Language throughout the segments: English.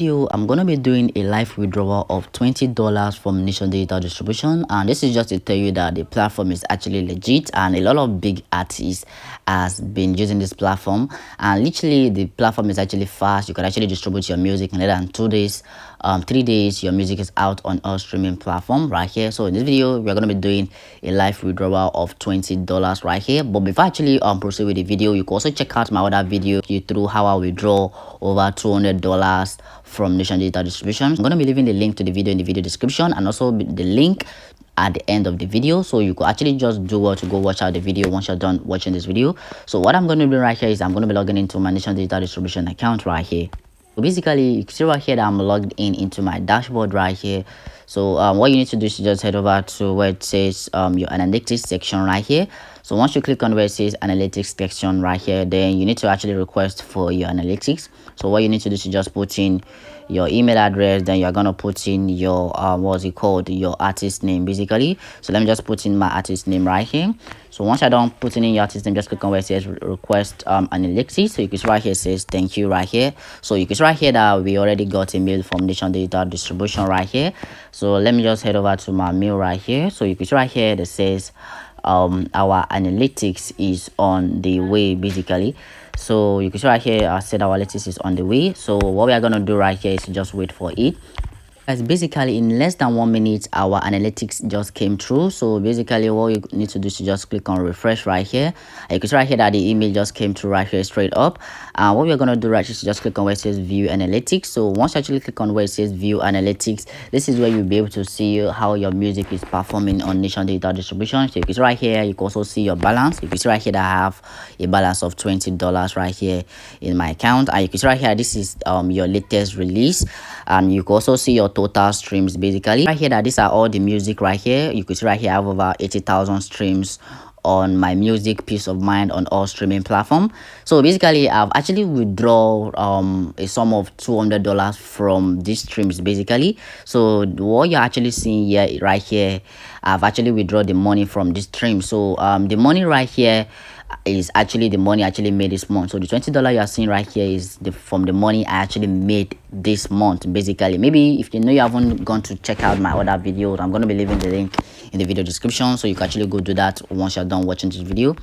Video, I'm gonna be doing a live withdrawal of $20 from Nation Digital Distribution, and this is just to tell you that the platform is actually legit and a lot of big artists has been using this platform, and literally the platform is actually fast. You can actually distribute your music in less than 2 days, 3 days. Your music is out on all streaming platform right here. So in this video we're gonna be doing a live withdrawal of $20 right here. But before I actually proceed with the video, you can also check out my other video through how I withdraw over $200 from Nation Digital Distribution. I'm going to be leaving the link to the video in the video description, and also the link at the end of the video, so you could actually just do well to go watch out the video once you're done watching this video. So what I'm going to do right here is I'm going to be logging into my Nation Digital Distribution account right here. So basically you can see right here that I'm logged in into my dashboard right here. So what you need to do is just head over to where it says your analytics section right here. So once you click on where it says analytics section right here, then you need to actually request for your analytics. So what you need to do is just put in your email address, then you're gonna put in your what's it called, your artist name basically. So let me just put in my artist name right here. So once you're done putting in your artist name, just click on where it says request analytics. So you can see right here it says thank you right here. So you can see right here that we already got a mail from Nation Digital Distribution right here. So let me just head over to my mail right here. So you can see right here that says our analytics is on the way basically. So you can see right here I said our analytics is on the way. So what we are going to do right here is just wait for it. As basically in less than 1 minute our analytics just came through. So basically what you need to do is just click on refresh right here. You can see right here that the email just came through right here straight up. And what we're going to do right here is just click on where it says view analytics. So once you actually click on where it says view analytics, this is where you'll be able to see how your music is performing on Nation Digital Distribution. So you can see right here, you can also see your balance. You can see right here that I have a balance of $20 right here in my account, and you can see right here this is your latest release, and you can also see your total streams basically right here that these are all the music right here. You can see right here I have over 80,000 streams on my music Peace of Mind on all streaming platform. So basically I've actually withdrawn a sum of $200 from these streams basically. So what you're actually seeing here right here, I've actually withdrawn the money from this stream. So the money right here is actually the money I actually made this month. So the $20 you are seeing right here is from the money I actually made this month basically. Maybe if you know you haven't gone to check out my other videos, I'm going to be leaving the link in the video description, so you can actually go do that once you're done watching this video.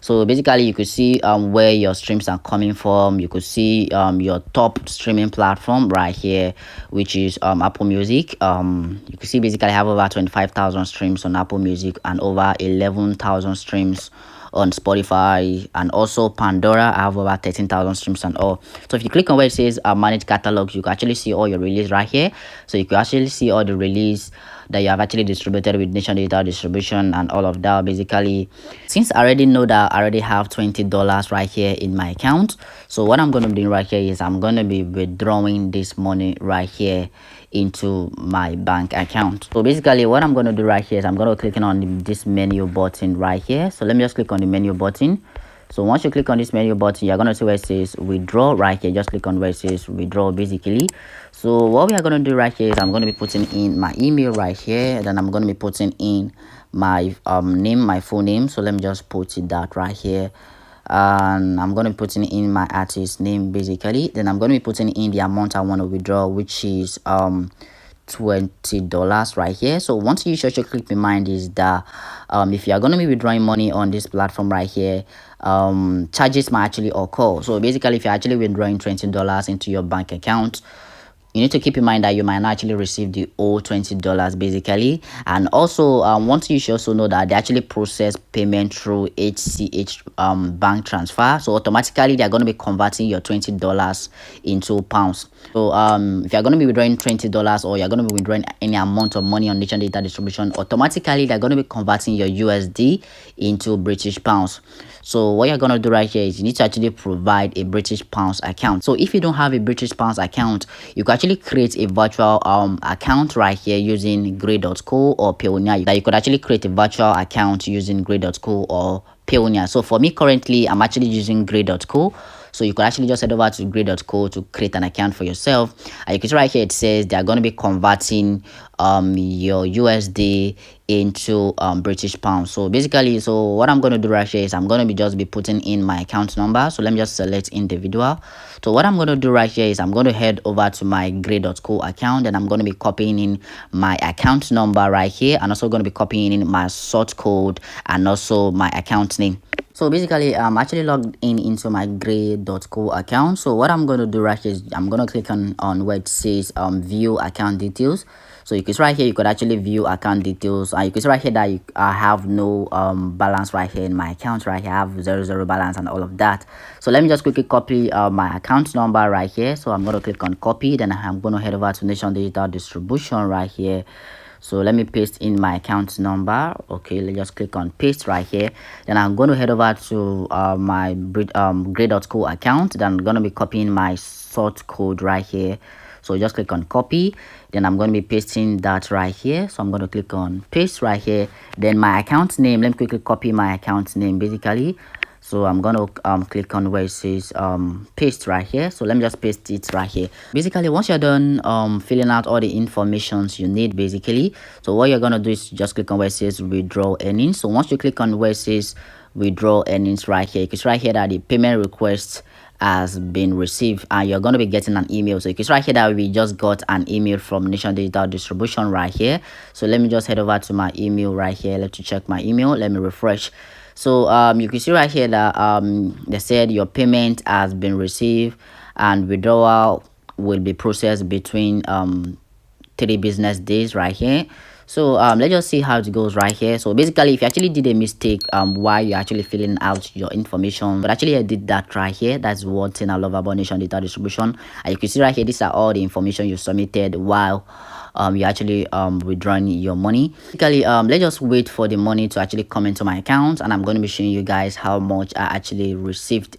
So basically you could see where your streams are coming from. You could see your top streaming platform right here, which is Apple Music. You can see basically I have over 25,000 streams on Apple Music and over 11,000 streams on Spotify, and also Pandora. I have over 13,000 streams and all. So if you click on where it says manage catalogs, you can actually see all your release right here. So you can actually see all the release that you have actually distributed with Nation Digital Distribution and all of that basically. Since I already know that I already have $20 right here in my account, so what I'm going to be doing right here is I'm going to be withdrawing this money right here into my bank account. So basically what I'm going to do right here is I'm going to click on this menu button right here. So let me just click on the menu button. So once you click on this menu button, you're going to see where it says withdraw right here. Just click on where it says withdraw basically. So what we are going to do right here is I'm going to be putting in my email right here, then I'm going to be putting in my name, my full name. So let me just put it that right here, and I'm going to be putting in my artist name basically. Then I'm going to be putting in the amount I want to withdraw, which is $20 right here. So one thing you should keep in mind is that if you are going to be withdrawing money on this platform right here, charges might actually occur. So basically if you're actually withdrawing $20 into your bank account, you need to keep in mind that you might not actually receive the whole $20 basically. And also one thing you should also know that they actually process payment through HCH bank transfer. So automatically they're going to be converting your $20 into pounds. So if you're going to be withdrawing $20 or you're going to be withdrawing any amount of money on Nation Data Distribution, automatically they're going to be converting your USD into British pounds. So what you're going to do right here is you need to actually provide a British pounds account. So if you don't have a British pounds account, you can actually create a virtual account right here using Grey.co or Payoneer. That you could actually create a virtual account using Grey.co or Payoneer. So for me currently I'm actually using Grey.co. So you could actually just head over to Grey.co to create an account for yourself. And you can see right here it says they're going to be converting your USD into British pounds. So basically, so what I'm going to do right here is I'm going to be just be putting in my account number. So let me just select individual. So what I'm going to do right here is I'm going to head over to my grey.co account, and I'm going to be copying in my account number right here, and also going to be copying in my sort code and also my account name. So basically, I'm actually logged in into my grey.co account. So what I'm going to do right here is I'm going to click on where it says view account details. So you can see right here, you could actually view account details, and you can see right here that I have no balance right here in my account. Right here I have zero balance and all of that. So let me just quickly copy my account number right here. So I'm going to click on copy, then I'm going to head over to Nation Digital Distribution right here. So let me paste in my account number. Okay, let's just click on paste right here. Then I'm going to head over to my grey.co account. Then I'm going to be copying my sort code right here. So just click on copy. Then I'm going to be pasting that right here. So I'm going to click on paste right here. Then my account name, let me quickly copy my account name basically. So I'm going to click on where it says paste right here. So let me just paste it right here. Basically, once you're done filling out all the informations you need basically, so what you're going to do is just click on where it says withdraw earnings. So once you click on where it says withdraw earnings right here, it's right here that the payment request has been received, and you're going to be getting an email. So you can see right here that we just got an email from Nation Digital Distribution right here. So let me just head over to my email right here. Let's check my email. Let me refresh. So you can see right here that they said your payment has been received and withdrawal will be processed between 3 business days right here. So let's just see how it goes right here. So basically, if you actually did a mistake while you're actually filling out your information, but actually I did that right here. That's one thing I love about Nation Data Distribution. And you can see right here, these are all the information you submitted while you're actually withdrawing your money. Basically, let's just wait for the money to actually come into my account, and I'm going to be showing you guys how much I actually received.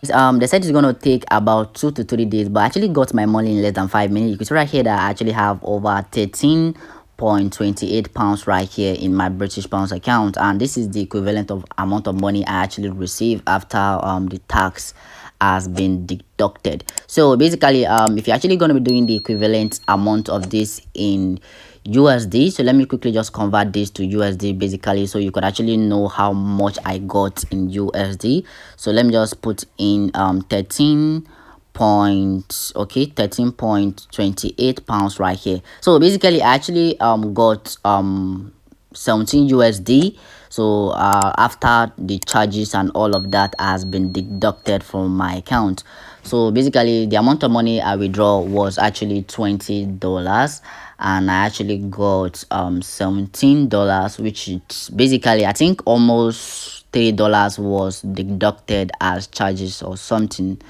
They said it's going to take about 2 to 3 days, but I actually got my money in less than 5 minutes. You can see right here that I actually have over 13.28 pounds right here in my British pounds account, and this is the equivalent of amount of money I actually received after the tax has been deducted. So basically, if you're actually going to be doing the equivalent amount of this in USD, so let me quickly just convert this to USD basically, so you could actually know how much I got in USD. So let me just put in 13.28 pounds right here. So basically I actually got 17 USD. So after the charges and all of that has been deducted from my account. So basically the amount of money I withdraw was actually $20, and I actually got $17, which is basically I think almost $3 was deducted as charges or something.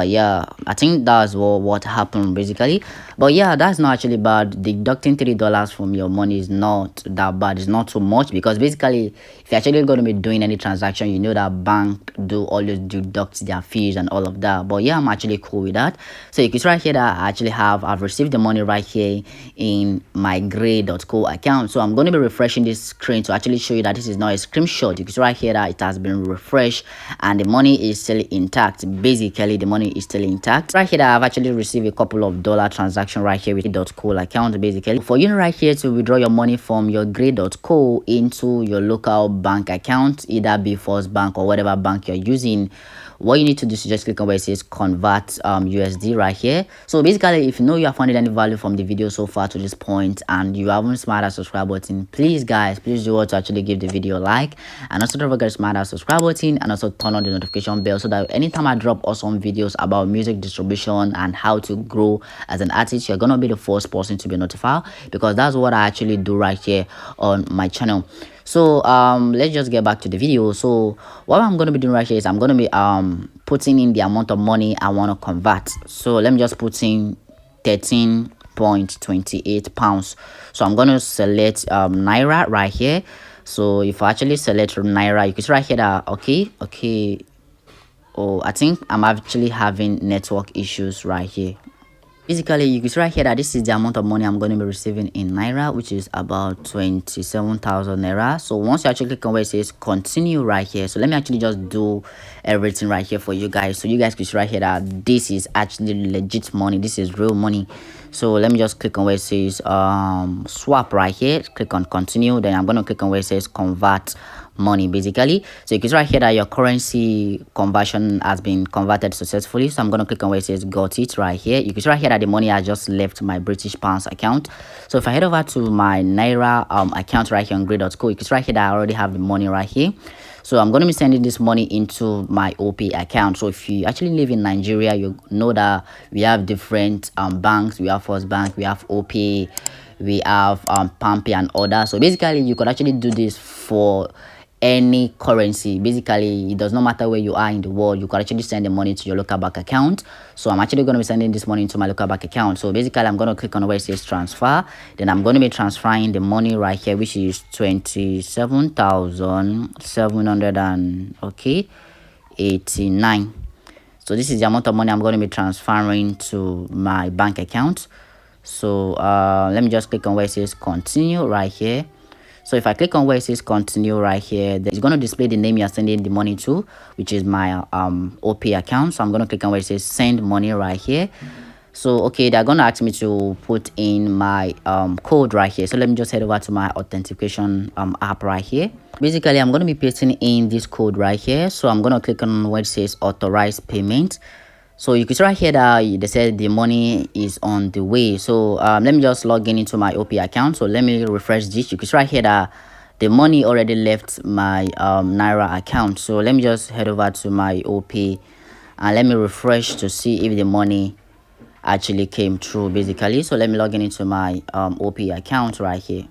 Yeah, I think that's what happened basically. But yeah, that's not actually bad. Deducting $3 from your money is not that bad. It's not too much, because basically if you're actually going to be doing any transaction, you know that bank do always deduct their fees and all of that. But yeah, I'm actually cool with that. So you can see right here that I've received the money right here in my grey.co account. So I'm going to be refreshing this screen to actually show you that this is not a screenshot. You can see right here that it has been refreshed and the money is still intact. Basically the money is still intact. Right here I've actually received a couple of dollar transaction right here with .co account. Basically for you right here to withdraw your money from your grey.co into your local bank account, either be First Bank or whatever bank you're using, what you need to do is just click on where it says convert USD right here. So basically, if you know you have found any value from the video so far to this point and you haven't smashed that subscribe button, please guys, please do what to actually give the video a like, and also don't forget to smash that subscribe button and also turn on the notification bell so that anytime I drop awesome videos about music distribution and how to grow as an artist, you're gonna be the first person to be notified, because that's what I actually do right here on my channel. So let's just get back to the video. So what I'm going to be doing right here is I'm going to be putting in the amount of money I want to convert. So let me just put in 13.28 pounds. So I'm going to select naira right here. So if I actually select naira, you can see right here that okay, oh, I think I'm actually having network issues right here. Basically, you can see right here that this is the amount of money I'm going to be receiving in naira, which is about 27,000 naira. So once you actually click on where it says continue right here, so let me actually just do everything right here for you guys, so you guys can see right here that this is actually legit money. This is real money. So let me just click on where it says swap right here, click on continue. Then I'm going to click on where it says convert money basically. So you can see right here that your currency conversion has been converted successfully. So I'm going to click on where it says got it right here. You can see right here that the money has just left my British pounds account. So if I head over to my Naira account right here on grey.co, you can see right here that I already have the money right here. So I'm going to be sending this money into my OP account. So if you actually live in Nigeria, you know that we have different banks. We have First Bank, we have OP, we have Pampy and others. So basically you could actually do this for any currency. Basically, it does not matter where you are in the world, you can actually send the money to your local bank account. So I'm actually going to be sending this money into my local bank account. So basically I'm going to click on where it says transfer. Then I'm going to be transferring the money right here, which is 27,700 and okay 89. So this is the amount of money I'm going to be transferring to my bank account. So let me just click on where it says continue right here. So if I click on where it says continue right here, it's going to display the name you're sending the money to, which is my OP account. So I'm going to click on where it says send money right here. So okay, they're going to ask me to put in my code right here. So let me just head over to my authentication app right here. Basically I'm going to be pasting in this code right here. So I'm going to click on where it says authorize payment. So you can see right here that they said the money is on the way. So let me just log in into my OP account. So let me refresh this. You can see right here that the money already left my Naira account. So let me just head over to my OP and let me refresh to see if the money actually came through basically. So let me log in into my OP account right here.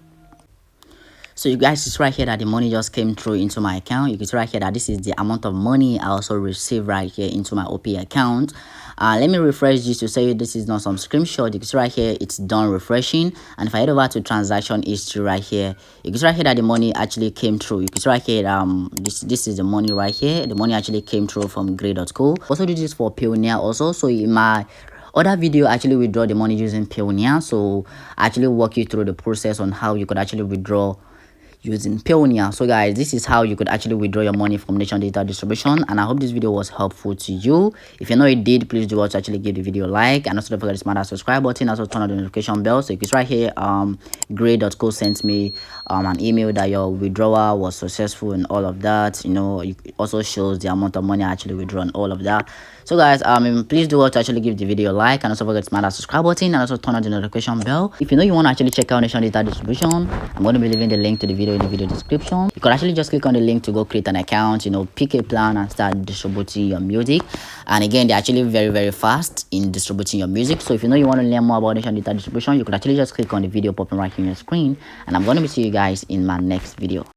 So you guys, it's right here that the money just came through into my account. You can see right here that this is the amount of money I also received right here into my OP account. Let me refresh this to say this is not some screenshot. You can see right here it's done refreshing. And if I head over to transaction history right here, you can see right here that the money actually came through. You can see right here this is the money right here. The money actually came through from grey.co. Also do this for Pioneer also. So in my other video, I actually withdraw the money using Pioneer. So I actually walk you through the process on how you could actually withdraw using Pioneer. So guys, this is how you could actually withdraw your money from Nation Digital Distribution, and I hope this video was helpful to you. If you know it did, please do also actually give the video a like, and also don't forget to smash that subscribe button, also turn on the notification bell. So you can see right here grey.co sent me an email that your withdrawal was successful and all of that. You know, it also shows the amount of money I actually withdraw and all of that. So guys, please do also actually give the video a like, and also forget to smash that subscribe button, and also turn on the notification bell. If you know you want to actually check out Nation Digital Distribution, I'm going to be leaving the link to the video in the video description. You can actually just click on the link to go create an account, you know, pick a plan and start distributing your music. And again, they're actually very fast in distributing your music. So if you know you want to learn more about Nation Digital Distribution, you could actually just click on the video popping right here on your screen, and I'm going to be seeing you guys in my next video.